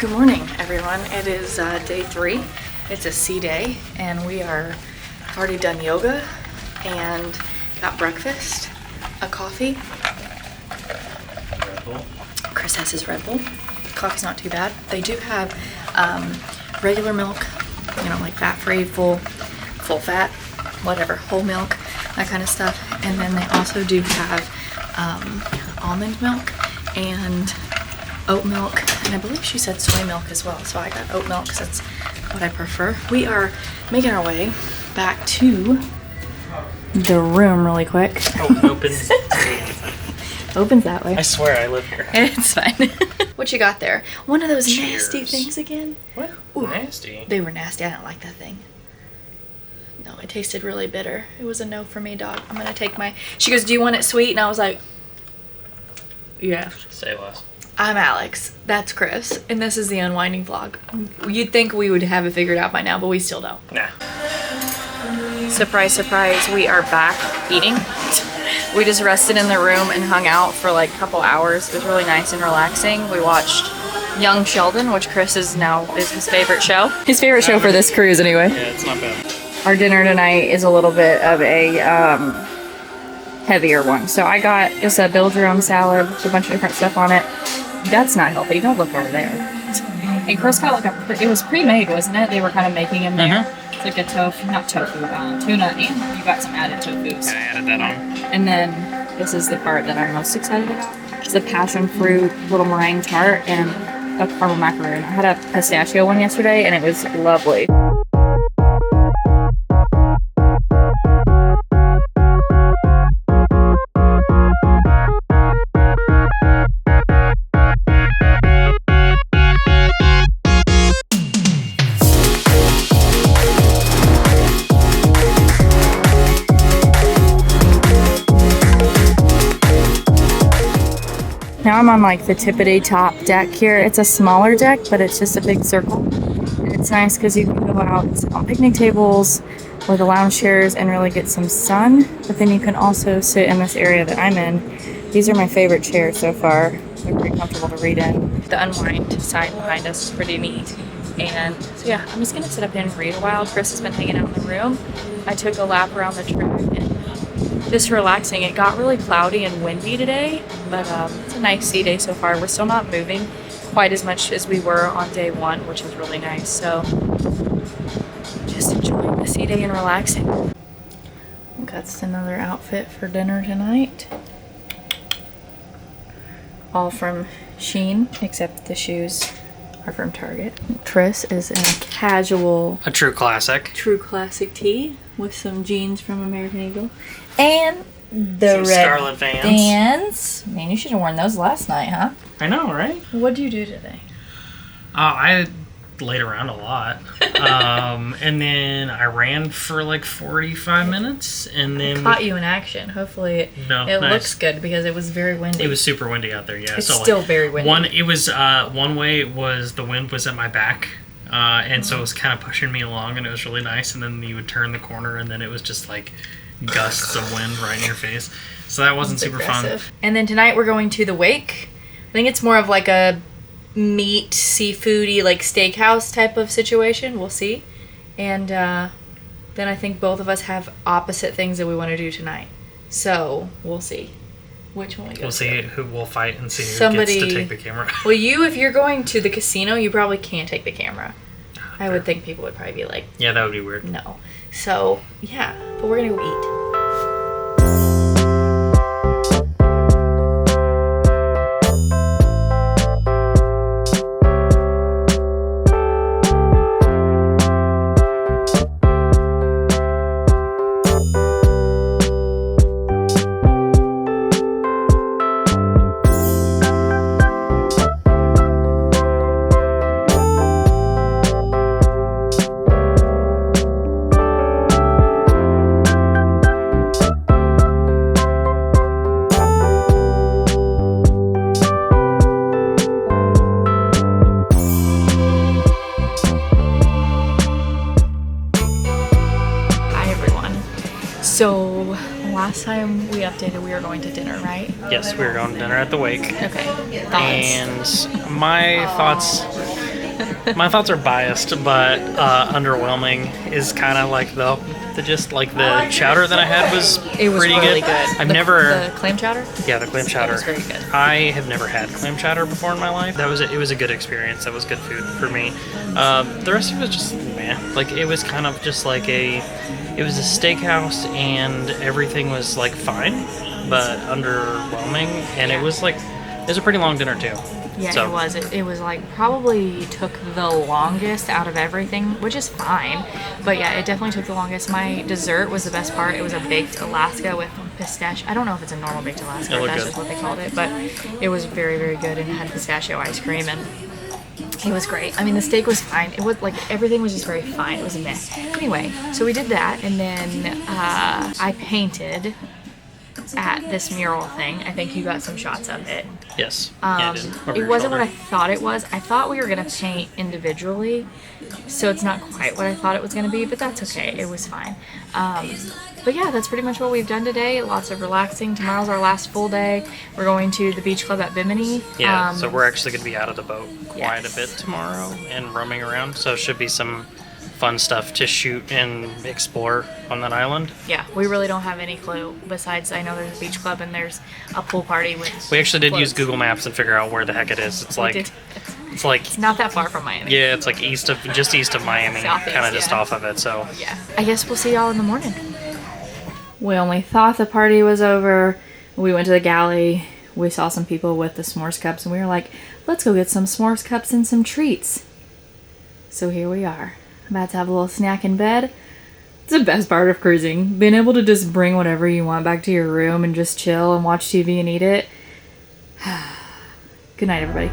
Good morning, everyone. It is day 3. It's a sea day, and we are already done yoga and got breakfast, a coffee. Red Bull. Chris has his Red Bull. Coffee's not too bad. They do have regular milk, you know, like fat-free, full fat, whatever, whole milk, that kind of stuff. And then they also do have almond milk and oat milk, and I believe she said soy milk as well. So I got oat milk because that's what I prefer. We are making our way back to the room really quick. Oh, opens. Opens that way. I swear I live here. It's fine. What you got there? One of those Cheers. nasty things again? What? Ooh, Nasty? they were nasty. I don't like that thing. No, it tasted really bitter. It was a no for me, dog. I'm gonna take my... She goes, do you want it sweet? And I was like, yeah. Say less. I'm Alex, that's Chris, and this is the Unwinding Vlog. You'd think we would have it figured out by now, but we still don't. Nah. Surprise, surprise, we are back eating. We just rested in the room and hung out for like a couple hours. It was really nice and relaxing. We watched Young Sheldon, which Chris is his favorite show. His favorite show for this cruise anyway. Yeah, it's not bad. Our dinner tonight is a little bit of a heavier one. So I got just a build your own salad with a bunch of different stuff on it. That's not healthy. Don't look over there. And Chris got like it was pre-made, wasn't it? They were kind of making him there. It's like a tofu, not tofu, tuna, and you got some added tofus. I added that on. And then this is the part that I'm most excited about. It's the passion fruit little meringue tart and a caramel macaroon. I had a pistachio one yesterday and it was lovely. Now I'm on like the tippity top deck here. It's a smaller deck, but it's just a big circle. And it's nice because you can go out and sit on picnic tables or the lounge chairs and really get some sun. But then you can also sit in this area that I'm in. These are my favorite chairs so far. They're pretty comfortable to read in. The unwind side behind us is pretty neat. And so yeah, I'm just gonna sit up here and read a while. Chris has been hanging out in the room. I took a lap around the track and just relaxing. It got really cloudy and windy today, but it's a nice sea day so far. We're still not moving quite as much as we were on day 1, which was really nice. So just enjoying the sea day and relaxing. Got another outfit for dinner tonight. All from Shein, except the shoes are from Target. Chris is in a casual... A true classic. True classic tee with some jeans from American Eagle. And the some red Scarlet Vans. Man, you should have worn those last night, huh? I know, right? What'd you do today? I laid around a lot. And then I ran for like 45 minutes. And then... Caught you in action. Hopefully it looks good because it was very windy. It was super windy out there, yeah. It's still very windy. One way was the wind was at my back. And so it was kind of pushing me along and it was really nice. And then you would turn the corner and then it was just like gusts of wind right in your face. So that wasn't super fun. And then tonight we're going to the Wake. I think it's more of like a meat, seafoody, like steakhouse type of situation. We'll see. And then I think both of us have opposite things that we want to do tonight. So we'll see which one we go We'll see who will fight and see who gets to take the camera. Well, if you're going to the casino, you probably can't take the camera. I would think people would probably be like... Yeah, that would be weird. No. So, yeah. But we're going to go eat. So last time we updated, we were going to dinner, right? Yes, we were going to dinner at the Wake. Okay. And my thoughts, My thoughts are biased, but underwhelming is kind of like the chowder that I had was It was pretty really good. I've never The clam chowder? yeah, the clam chowder. It was very good. I have never had clam chowder before in my life. It was a good experience. That was good food for me. The rest of it was just meh. Like it was kind of just like it was a steakhouse and everything was like fine, but underwhelming. And it was a pretty long dinner too. Yeah, So- it was. It was like probably took the longest out of everything, which is fine. But yeah, it definitely took the longest. My dessert was the best part. It was a baked Alaska with pistachio. I don't know if it's a normal baked Alaska, It or looked that's good. just what they called it. But it was very, very good and it had pistachio ice cream and it was great. I mean, the steak was fine. It was like everything was just very fine. It was a mess. Anyway, so we did that and then I painted at this mural thing. I think you got some shots of it. Yes. Yeah, I did. Over It your wasn't what I shoulder. thought it was. I thought we were gonna paint individually, so it's not quite what I thought it was gonna be, but that's okay. It was fine. But yeah, that's pretty much what we've done today. Lots of relaxing. Tomorrow's our last full day. We're going to the beach club at Bimini. Yeah, so we're actually going to be out of the boat quite Yes. a bit tomorrow and roaming around. So it should be some fun stuff to shoot and explore on that island. Yeah, we really don't have any clue. Besides, I know there's a beach club and there's a pool party with. We actually did use floats. Google Maps and figure out where the heck it is. It's We like did. it's like It's not that far from Miami. yeah, it's like just east of Miami, Southeast, kind of just yeah. off of it. So Yeah. I guess we'll see y'all in the morning. We only thought the party was over. We went to the Galley. We saw some people with the s'mores cups and we were like, let's go get some s'mores cups and some treats. So here we are. About to have a little snack in bed. It's the best part of cruising. Being able to just bring whatever you want back to your room and just chill and watch TV and eat it. Good night, everybody.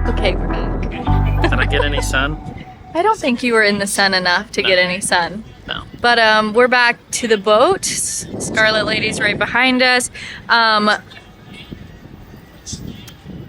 Okay, we're back. did I get any sun? I don't think you were in the sun enough to get No. any sun. No. But we're back to the boat. Scarlet Lady's right behind us.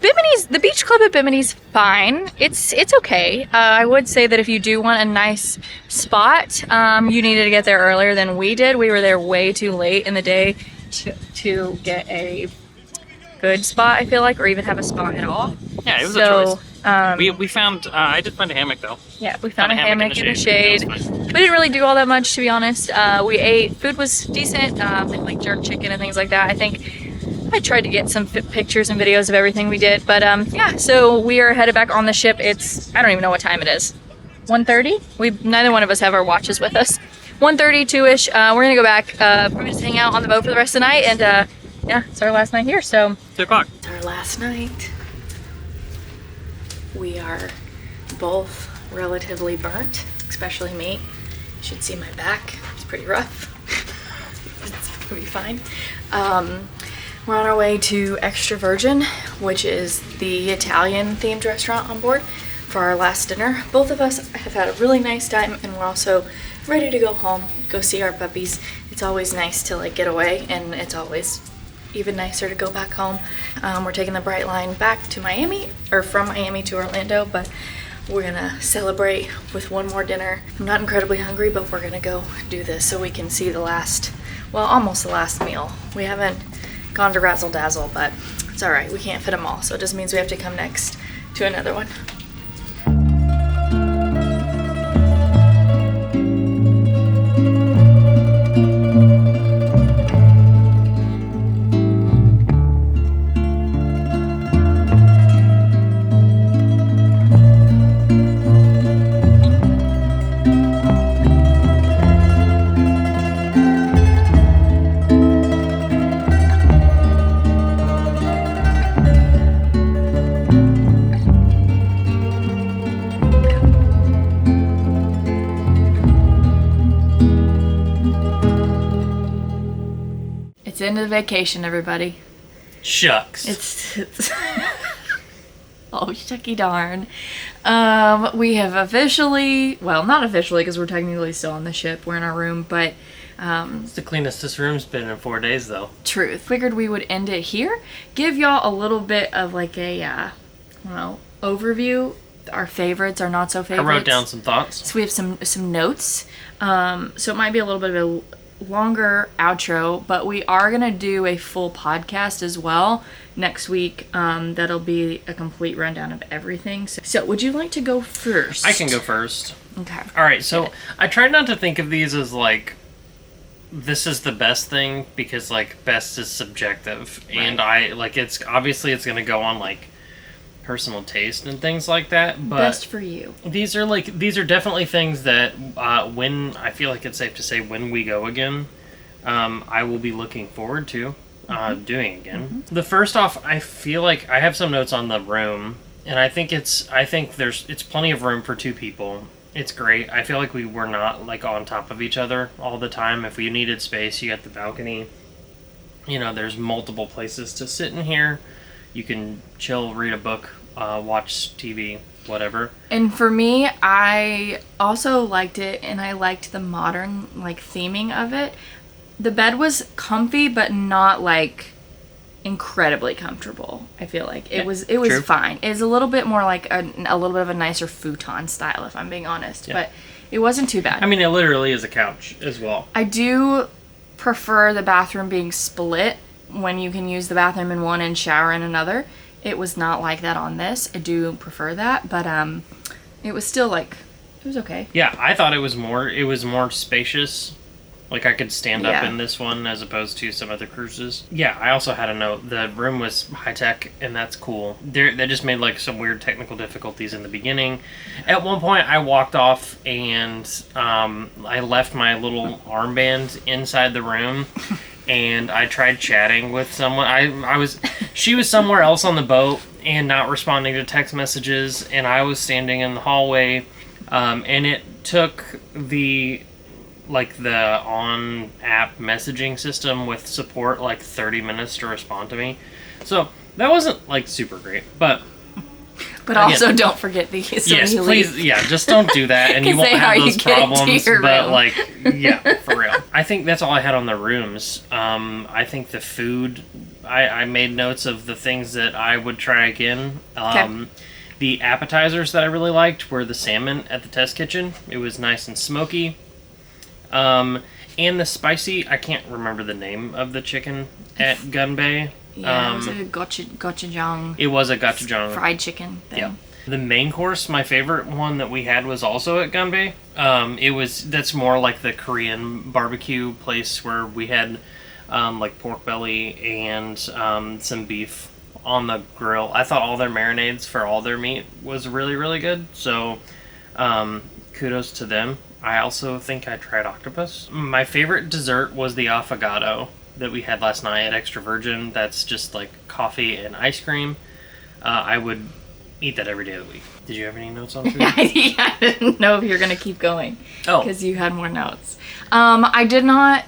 Bimini's, the beach club at Bimini's fine. It's okay. I would say that if you do want a nice spot, you needed to get there earlier than we did. We were there way too late in the day to get a good spot, I feel like, or even have a spot at all. Yeah, it was a So, choice. We found. I did find a hammock though. yeah, we found a hammock in the shade. shade. That was fine. We didn't really do all that much, to be honest. We ate. Food was decent, like jerk chicken and things like that. I think I tried to get some pictures and videos of everything we did. But yeah, so we are headed back on the ship. It's, I don't even know what time it is. 1:30? Neither one of us have our watches with us. 1:30, 2-ish. We're gonna go back. Probably just hang out on the boat for the rest of the night. And yeah, it's our last night here. So 2 o'clock. it's our last night. We are both relatively burnt, especially me. You should see my back. It's pretty rough. It's gonna be fine. We're on our way to Extra Virgin, which is the Italian themed restaurant on board, for our last dinner. Both of us have had a really nice time and we're also ready to go home, go see our puppies. It's always nice to like get away, and it's always even nicer to go back home. We're taking the Bright Line back to Miami, or from Miami to Orlando, but we're gonna celebrate with one more dinner. I'm not incredibly hungry, but we're gonna go do this so we can see the last, well, almost the last meal. We haven't gone to Razzle Dazzle, but it's all right. We can't fit them all, so it just means we have to come next to another one. It's end of vacation, everybody. Shucks. It's oh, shucky darn. We have officially, well, not officially because we're technically still on the ship. We're in our room, but It's the cleanest this room's been in 4 days, though. truth. Figured we would end it here. Give y'all a little bit of like a, overview. Our favorites, our not so I favorites. wrote down some thoughts. So we have some notes. So it might be a little bit of a longer outro, but we are gonna do a full podcast as well next week. That'll be a complete rundown of everything. So would you like to go first? I can go first. Okay. All right, so I try not to think of these as like this is the best thing because like best is subjective, and I like it's obviously it's gonna go on like personal taste and things like that. But best for you. these are definitely things that when I feel like it's safe to say when we go again, I will be looking forward to doing again. The first off, I feel like I have some notes on the room, and I think it's plenty of room for 2 people. It's great. I feel like we were not like on top of each other all the time. If we needed space, you got the balcony. You know, there's multiple places to sit in here. You can chill, read a book, watch TV, whatever. And for me, I also liked it, and I liked the modern like theming of it. The bed was comfy, but not like incredibly comfortable. I feel like it was true. fine. It's a little bit more like a little bit of a nicer futon style, if I'm being honest. Yeah. But it wasn't too bad. I mean, it literally is a couch as well. I do prefer the bathroom being split when you can use the bathroom in one and shower in another. It was not like that on this. I do prefer that, but it was still like it was okay. Yeah, I thought it was more spacious. Like I could stand up Yeah. in this one as opposed to some other cruises. Yeah, I also had a note. The room was high tech, and that's cool. They just made like some weird technical difficulties in the beginning. At one point, I walked off and I left my little armband inside the room, and I tried chatting with someone. She was somewhere else on the boat and not responding to text messages, and I was standing in the hallway, and it took the on-app messaging system with support like 30 minutes to respond to me. So that wasn't like super great, but also don't forget these. yes, when you please, leave. yeah, just don't do that, and you 'Cause won't they have are, you those get into problems. your But room. like, yeah, for real. I think that's all I had on the rooms. I think the food. I made notes of the things that I would try again. Okay. The appetizers that I really liked were the salmon at the test kitchen. It was nice and smoky. And the spicy, I can't remember the name of the chicken at Gun Bay. Yeah, it was a gochujang. It was a gochujang. Fried chicken thing. Yeah. The main course, my favorite one that we had was also at Gun Bay. That's more like the Korean barbecue place where we had like pork belly and some beef on the grill. I thought all their marinades for all their meat was really, really good. So kudos to them. I also think I tried octopus. My favorite dessert was the affogato that we had last night at Extra Virgin. That's just like coffee and ice cream. I would eat that every day of the week. Did you have any notes on food? I didn't know if you were going to keep going. Oh. Because you had more notes. I did not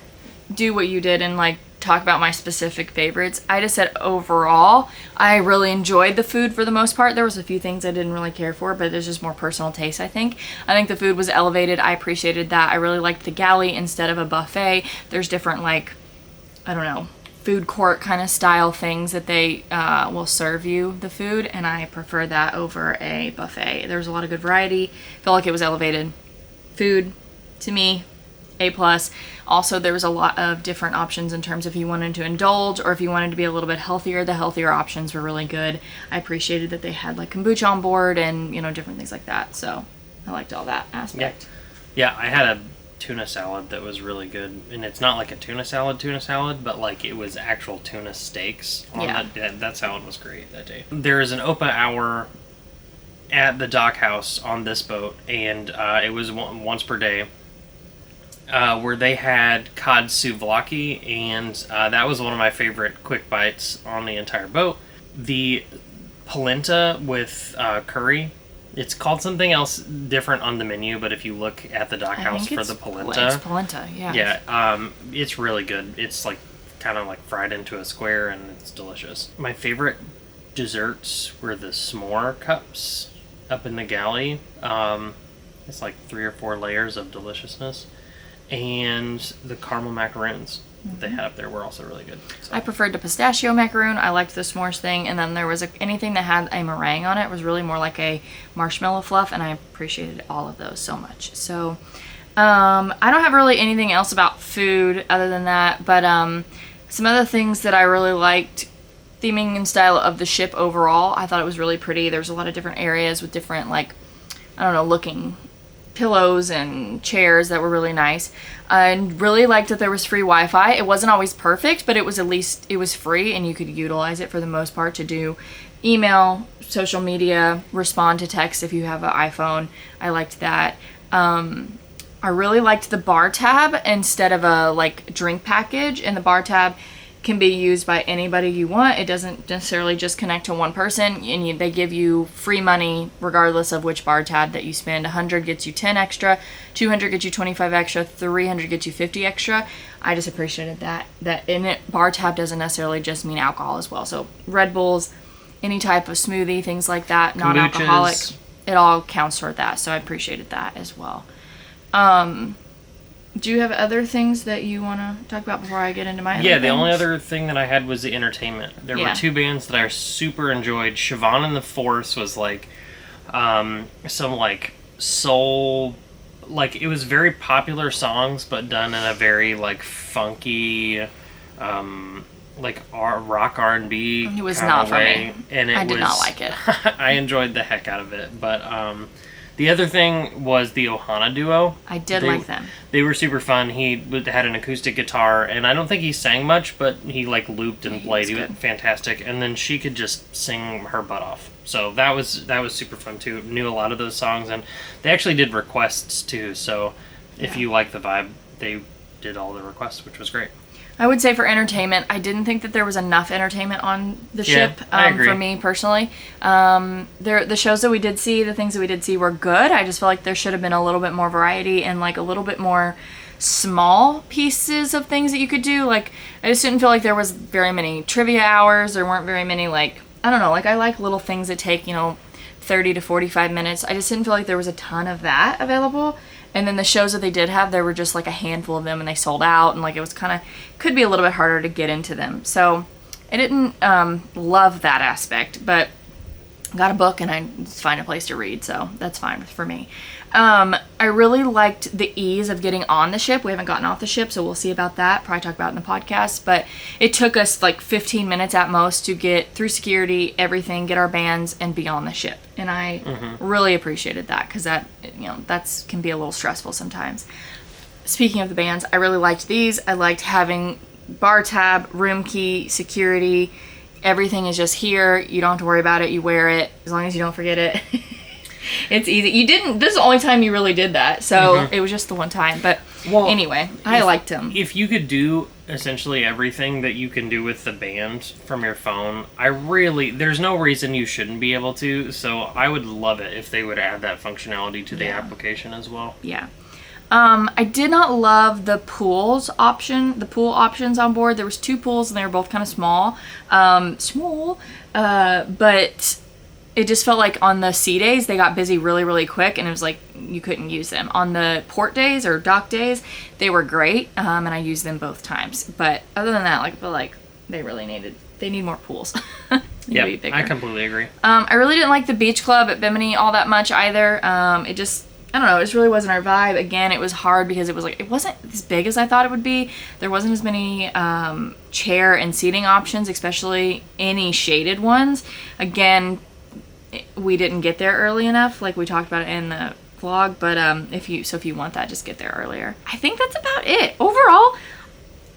do what you did and like talk about my specific favorites. I just said overall, I really enjoyed the food for the most part. There was a few things I didn't really care for, but there's just more personal taste, I think. I think the food was elevated. I appreciated that. I really liked the galley instead of a buffet. There's different like, I don't know, food court kind of style things that they will serve you the food, and I prefer that over a buffet. There was a lot of good variety. Felt like it was elevated. Food, to me, A+. Also, there was a lot of different options in terms of if you wanted to indulge or if you wanted to be a little bit healthier. The healthier options were really good. I appreciated that they had like kombucha on board and, you know, different things like that. So I liked all that aspect. Yeah, I had a tuna salad that was really good. And it's not like a tuna salad, but like it was actual tuna steaks. That salad was great that day. There is an open hour at the dock house on this boat, and it was once per day. Where they had cod souvlaki, and that was one of my favorite quick bites on the entire boat. The polenta with curry, it's called something else different on the menu, but if you look at the dock house for the polenta, it's polenta, yeah. Yeah, it's really good. It's like kind of like fried into a square, and it's delicious. My favorite desserts were the s'more cups up in the Galley. It's like 3 or 4 layers of deliciousness, and the caramel macaroons that they had up there were also really good. So. I preferred the pistachio macaroon. I liked the s'mores thing, and then there was anything that had a meringue on it was really more like a marshmallow fluff, and I appreciated all of those so much. So I don't have really anything else about food other than that, but some other things that I really liked, theming and style of the ship overall, I thought it was really pretty. There's a lot of different areas with different, like, I don't know, looking pillows and chairs that were really nice. I really liked that there was free Wi-Fi. It wasn't always perfect, but it was free, and you could utilize it for the most part to do email, social media, respond to text if you have an iPhone. I liked that. I really liked the bar tab instead of a like drink package, and the bar tab can be used by anybody you want. It doesn't necessarily just connect to one person, and they give you free money regardless of which bar tab that you spend. 100 gets you 10 extra, 200 gets you 25 extra, 300 gets you 50 extra. I just appreciated that in it. Bar tab doesn't necessarily just mean alcohol as well. So Red Bulls, any type of smoothie, things like that, non-alcoholic, it all counts toward that. So I appreciated that as well. Do you have other things that you want to talk about before I get into my other the things? only other thing that I had was the entertainment. There were 2 bands that I super enjoyed. Siobhan and the Force was like some like soul, like it was very popular songs but done in a very like funky like rock R&B it was not for me, and I did not like it. I enjoyed the heck out of it, but the other thing was the Ohana duo. I did like them. They were super fun. He had an acoustic guitar, and I don't think he sang much, but he like looped and played. He was fantastic. And then she could just sing her butt off. So that was super fun too. Knew a lot of those songs, and they actually did requests too. So if you like the vibe, they did all the requests, which was great. I would say for entertainment, I didn't think that there was enough entertainment on the ship for me personally. The shows that we did see, the things that we did see were good. I just feel like there should have been a little bit more variety and like a little bit more small pieces of things that you could do. Like, I just didn't feel like there was very many trivia hours. There weren't very many, like, I don't know, like I like little things that take, 30 to 45 minutes. I just didn't feel like there was a ton of that available. And then the shows that they did have, there were just like a handful of them, and they sold out, and like it was could be a little bit harder to get into them. So I didn't love that aspect, but got a book and I find a place to read, so that's fine for me. I really liked the ease of getting on the ship. We haven't gotten off the ship, so we'll see about that. Probably talk about it in the podcast, but it took us like 15 minutes at most to get through security, everything, get our bands, and be on the ship. And I really appreciated that, because that can be a little stressful sometimes. Speaking of the bands, I really liked these. I liked having bar tab, room key, security. Everything is just here. You don't have to worry about it. You wear it as long as you don't forget it. It's easy. This is the only time you really did that, so it was just the one time. But anyway, I liked them. If you could do essentially everything that you can do with the band from your phone, there's no reason you shouldn't be able to. So I would love it if they would add that functionality to the application as well. Yeah. I did not love the pool options on board. There was 2 pools, and they were both kind of small, but it just felt like on the sea days they got busy really, really quick, and it was like you couldn't use them. On the port days or dock days, they were great, and I used them both times. But other than that, I feel like they really need more pools. Yeah, I completely agree. I really didn't like the beach club at Bimini all that much either. It just, I don't know, it just really wasn't our vibe. Again, it was hard because it wasn't as big as I thought it would be. There wasn't as many chair and seating options, especially any shaded ones. Again, we didn't get there early enough, like we talked about it in the vlog, but if you want that, just get there earlier. I think that's about it. Overall,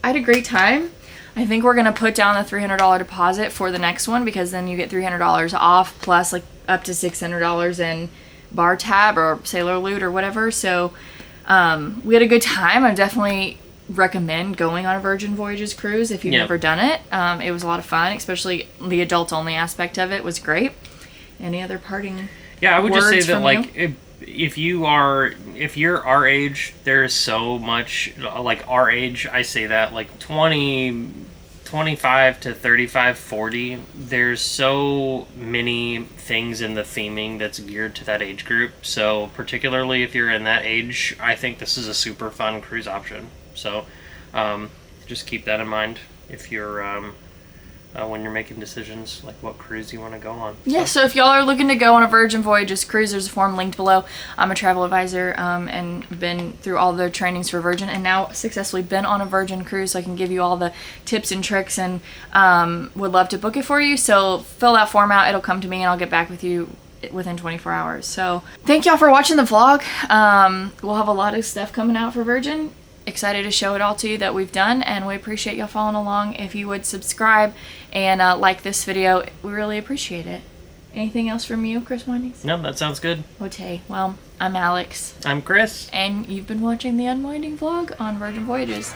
I had a great time. I think we're gonna put down the $300 deposit for the next one, because then you get $300 off plus like up to $600 in bar tab or sailor loot or whatever. So we had a good time. I definitely recommend going on a Virgin Voyages cruise if you've never done it. It was a lot of fun, especially the adult only aspect of it was great. Any other parting I would just say that like if you're our age, there's so much, like our age, I say that like 25 to 35, 40, there's so many things in the theming that's geared to that age group. So particularly if you're in that age, I think this is a super fun cruise option. So just keep that in mind if you're when you're making decisions, like what cruise you want to go on. Yeah, so if y'all are looking to go on a Virgin Voyages cruise, there's a form linked below. I'm a travel advisor and been through all the trainings for Virgin, and now successfully been on a Virgin cruise, so I can give you all the tips and tricks, and would love to book it for you. So fill that form out, it'll come to me, and I'll get back with you within 24 hours. So thank y'all for watching the vlog. We'll have a lot of stuff coming out for Virgin. Excited to show it all to you that we've done, and we appreciate y'all following along. If you would subscribe and like this video, we really appreciate it. Anything else from you, Chris Windings? No, that sounds good. Okay, well, I'm Alex. I'm Chris. And you've been watching the Unwinding vlog on Virgin Voyages.